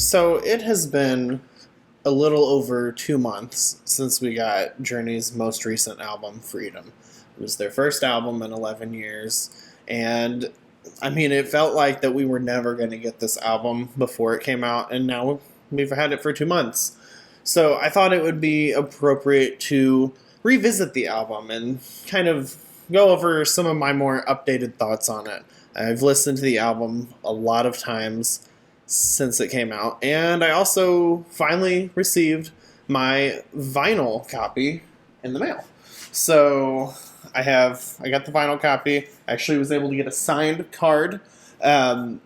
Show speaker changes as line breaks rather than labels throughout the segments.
So it has been a little over 2 months since we got Journey's most recent album, Freedom. It was their first album in 11 years, and I mean, it felt like that we were never going to get this album before it came out, and now we've had it for 2 months. So I thought it would be appropriate to revisit the album and kind of go over some of my more updated thoughts on it. I've listened to the album a lot of times since it came out, and I also finally received my vinyl copy in the mail. So I got the vinyl copy. I actually was able to get a signed card um,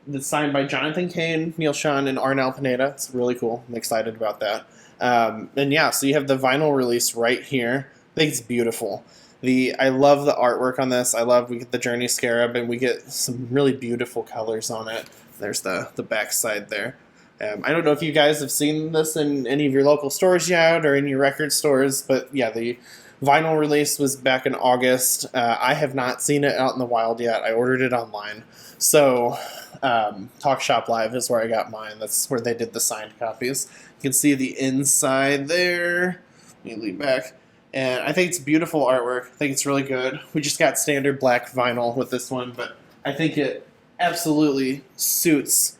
that's signed by Jonathan Cain, Neil Schon, and Arnel Pineda. It's really cool. I'm excited about that. And yeah, so you have the vinyl release right here. I think it's beautiful. I love the artwork on this. We get the Journey Scarab, and we get some really beautiful colors on it. There's the back side there. I don't know if you guys have seen this in any of your local stores yet or in your record stores, but yeah, the vinyl release was back in August. I have not seen it out in the wild yet. I ordered it online. So Talk Shop Live is where I got mine. That's where they did the signed copies. You can see the inside there. Let me lean back. And I think it's beautiful artwork. I think it's really good. We just got standard black vinyl with this one, but I think it absolutely suits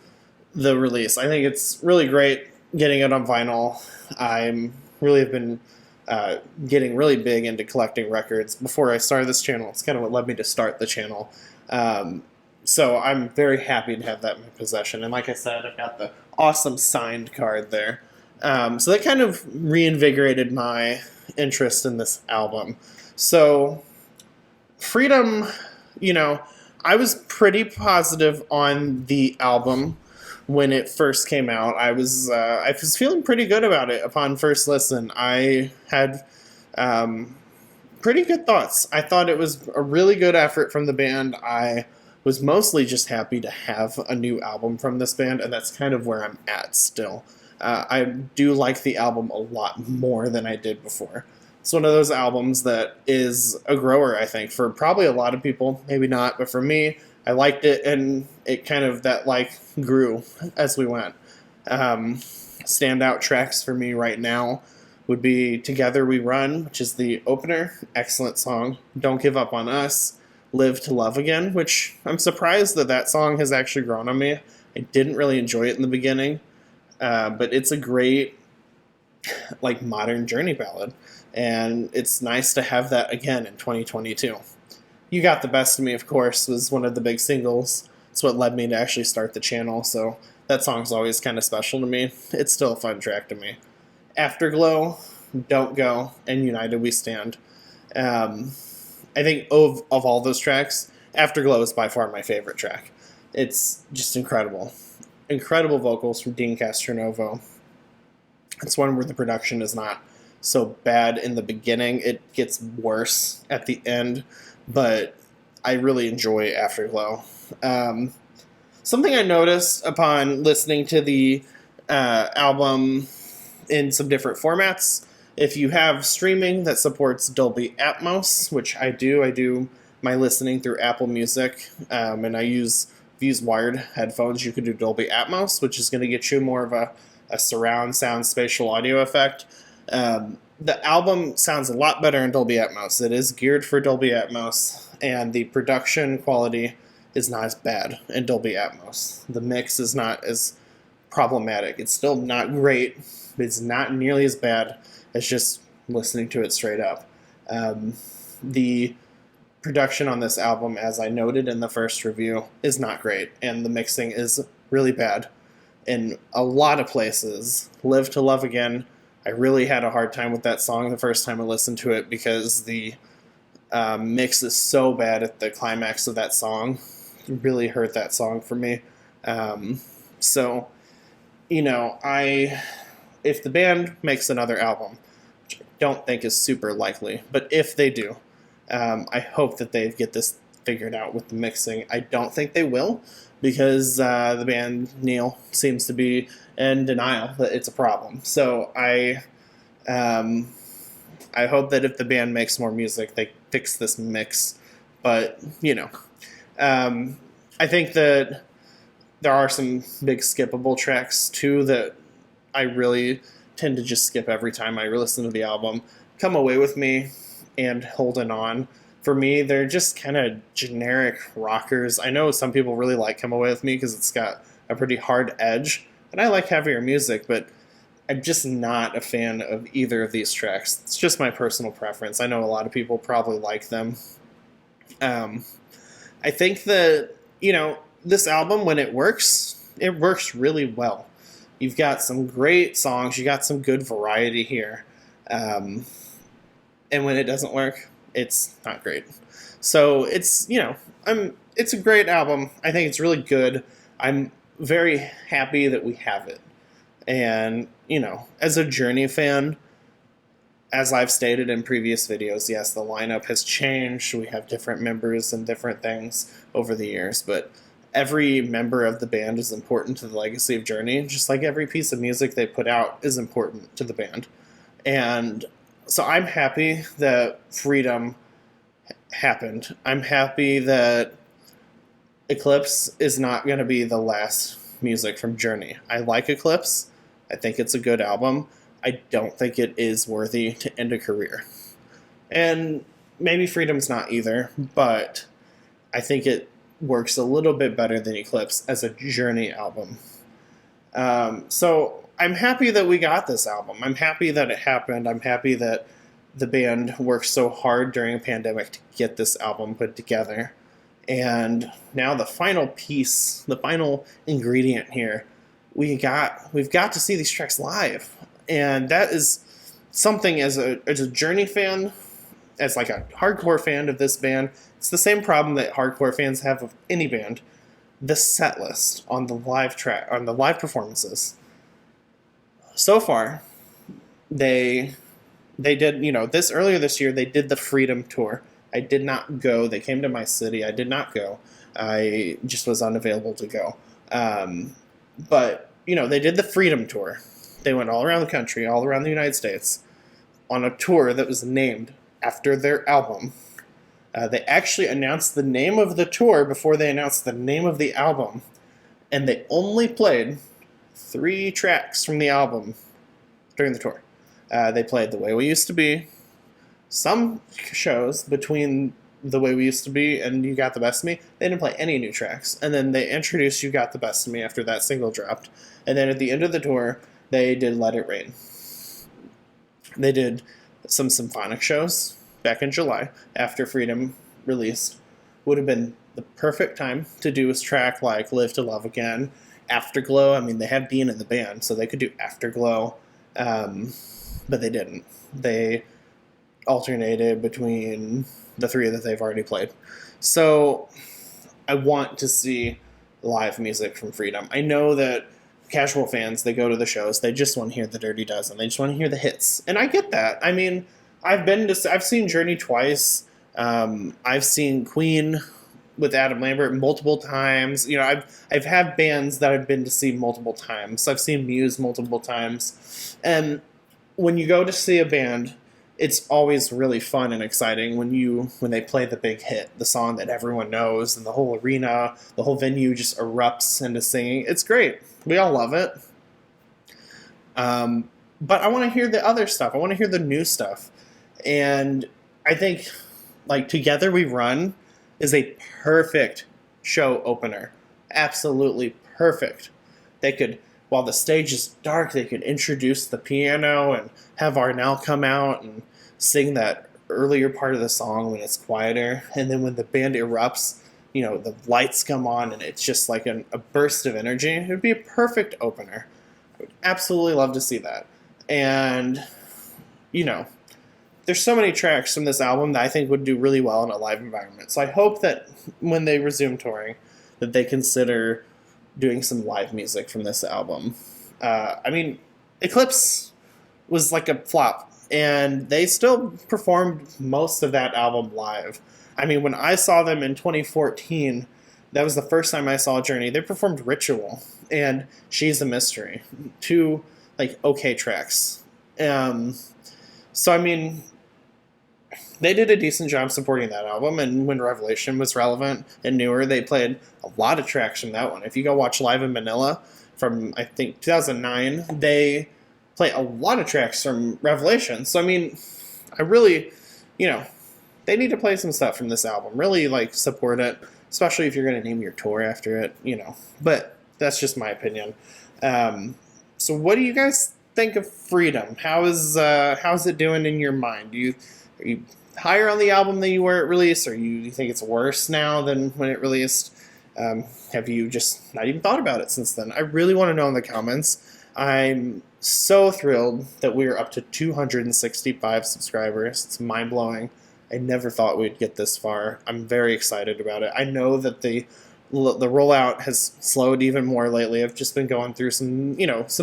the release. I think it's really great getting it on vinyl. I'm really have been getting really big into collecting records. Before I started this channel, it's kind of what led me to start the channel. So I'm very happy to have that in my possession. And like I said, I've got the awesome signed card there. So that kind of reinvigorated my interest in this album. So Freedom, I was pretty positive on the album when it first came out. I was feeling pretty good about it upon first listen. I had pretty good thoughts. I thought it was a really good effort from the band. I was mostly just happy to have a new album from this band, and that's kind of where I'm at still. I do like the album a lot more than I did before. It's one of those albums that is a grower, I think, for probably a lot of people, maybe not, but for me, I liked it, and it kind of, grew as we went. Standout tracks for me right now would be Together We Run, which is the opener, excellent song. Don't Give Up on Us, Live to Love Again, which I'm surprised that song has actually grown on me. I didn't really enjoy it in the beginning, but it's a great, modern Journey ballad, and it's nice to have that again in 2022. You Got the Best of Me, of course, was one of the big singles. It's what led me to actually start the channel, so that song's always kind of special to me. It's still a fun track to me. Afterglow, Don't Go, and United We Stand. I think of all those tracks, Afterglow is by far my favorite track. It's just incredible. Incredible vocals from Dean Castronovo. It's one where the production is not so bad in the beginning. It gets worse at the end, but I really enjoy Afterglow. Something I noticed upon listening to the album in some different formats, if you have streaming that supports Dolby Atmos, which I do my listening through Apple Music, and I use wired headphones, you can do Dolby Atmos, which is going to get you more of a surround sound spatial audio effect. The album sounds a lot better in Dolby Atmos. It is geared for Dolby Atmos, and the production quality is not as bad in Dolby Atmos. The mix is not as problematic. It's still not great, but it's not nearly as bad as just listening to it straight up. The production on this album, as I noted in the first review, is not great, and the mixing is really bad in a lot of places. Live to Love Again, I really had a hard time with that song the first time I listened to it because the mix is so bad at the climax of that song. It really hurt that song for me. So, if the band makes another album, which I don't think is super likely, but if they do, I hope that they get this figured out with the mixing. I don't think they will, because the band, Neil, seems to be in denial that it's a problem. So I hope that if the band makes more music, they fix this mix. But, I think that there are some big skippable tracks too that I really tend to just skip every time I listen to the album. Come Away With Me and Holding On. For me, they're just kind of generic rockers. I know some people really like Come Away With Me because it's got a pretty hard edge, and I like heavier music, but I'm just not a fan of either of these tracks. It's just my personal preference. I know a lot of people probably like them. Um, I think that, this album, when it works really well. You've got some great songs, you got some good variety here. Um, and when it doesn't work, it's not great. So it's a great album. I think it's really good. I'm very happy that we have it. And, as a Journey fan, as I've stated in previous videos, yes, the lineup has changed. We have different members and different things over the years, but every member of the band is important to the legacy of Journey, just like every piece of music they put out is important to the band. And so I'm happy that Freedom happened. I'm happy that Eclipse is not going to be the last music from Journey. I like Eclipse. I think it's a good album. I don't think it is worthy to end a career. And maybe Freedom's not either, but I think it works a little bit better than Eclipse as a Journey album. So I'm happy that we got this album. I'm happy that it happened. I'm happy that the band worked so hard during a pandemic to get this album put together. And now the final piece, the final ingredient here, we've got to see these tracks live. And that is something as a Journey fan, as like a hardcore fan of this band, it's the same problem that hardcore fans have of any band. The set list on the live performances. So far, they did, this earlier this year they did the Freedom tour. I did not go. They came to my city. I did not go. I just was unavailable to go. But they did the Freedom tour. They went all around the country, all around the United States, on a tour that was named after their album. They actually announced the name of the tour before they announced the name of the album, and they only played 3 tracks from the album during the tour. They played The Way We Used to Be, some shows between The Way We Used to Be and You Got the Best of Me. They didn't play any new tracks, and then they introduced You Got the Best of Me after that single dropped. And then at the end of the tour, they did Let It Rain. They did some symphonic shows back in July after Freedom released. Would have been the perfect time to do a track like Live to Love Again, Afterglow. I mean, they have Dean in the band, so they could do Afterglow, but they didn't. They alternated between the 3 that they've already played. So I want to see live music from Freedom. I know that casual fans, they go to the shows, they just want to hear the Dirty Dozen. They just want to hear the hits. And I get that. I mean, I've seen Journey twice. I've seen Queen with Adam Lambert multiple times. I've had bands that I've been to see multiple times. I've seen Muse multiple times. And when you go to see a band, it's always really fun and exciting when they play the big hit, the song that everyone knows, and the whole arena, the whole venue just erupts into singing. It's great. We all love it. But I want to hear the other stuff. I want to hear the new stuff. And I think, Together We Run is a perfect show opener. Absolutely perfect. They could, while the stage is dark, they could introduce the piano and have Arnell come out and sing that earlier part of the song when it's quieter. And then when the band erupts, the lights come on and it's just like a burst of energy. It would be a perfect opener. I would absolutely love to see that. And, there's so many tracks from this album that I think would do really well in a live environment. So I hope that when they resume touring, that they consider doing some live music from this album. Eclipse was like a flop, and they still performed most of that album live. When I saw them in 2014, that was the first time I saw Journey. They performed Ritual and She's a Mystery, 2 okay tracks. they did a decent job supporting that album. And when Revelation was relevant and newer, they played a lot of tracks from that one. If you go watch Live in Manila from, I think, 2009, they play a lot of tracks from Revelation. So, I mean, I really, they need to play some stuff from this album. Really, like, support it, especially if you're going to name your tour after it. But that's just my opinion. So what do you guys think of Freedom? How's it doing in your mind? Are you higher on the album than you were at release, or you think it's worse now than when it released? Have you just not even thought about it since then? I really want to know in the comments. I'm so thrilled that we're up to 265 subscribers. It's mind-blowing. I never thought we'd get this far. I'm very excited about it. I know that the rollout has slowed even more lately. I've just been going through some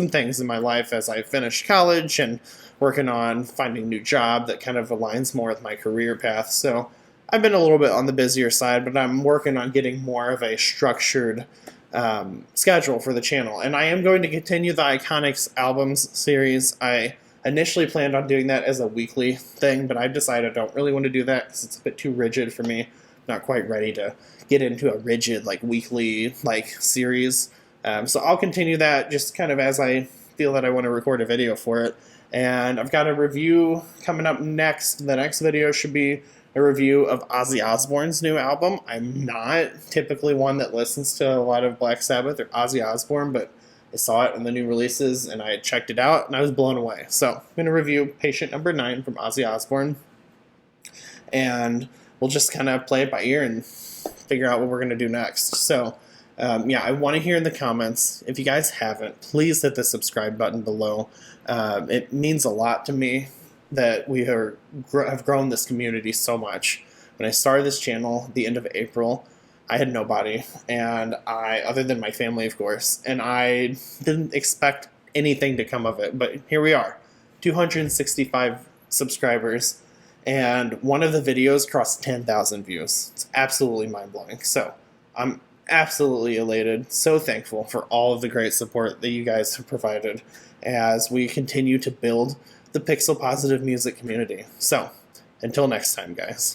things in my life as I finished college and working on finding a new job that kind of aligns more with my career path. So I've been a little bit on the busier side, but I'm working on getting more of a structured schedule for the channel. And I am going to continue the Iconics albums series. I initially planned on doing that as a weekly thing, but I've decided I don't really want to do that because it's a bit too rigid for me. Not quite ready to get into a rigid weekly series. So I'll continue that just kind of as I feel that I want to record a video for it. And I've got a review coming up next. The next video should be a review of Ozzy Osbourne's new album. I'm not typically one that listens to a lot of Black Sabbath or Ozzy Osbourne, but I saw it in the new releases and I checked it out and I was blown away. So I'm going to review Patient Number 9 from Ozzy Osbourne. And we'll just kind of play it by ear and figure out what we're going to do next. So, I want to hear in the comments. If you guys haven't, please hit the subscribe button below. It means a lot to me that we have grown this community so much. When I started this channel at the end of April, I had nobody, and other than my family, of course, and I didn't expect anything to come of it. But here we are, 265 subscribers. And one of the videos crossed 10,000 views. It's absolutely mind-blowing. So I'm absolutely elated, so thankful for all of the great support that you guys have provided as we continue to build the Pixel Positive music community. So until next time, guys.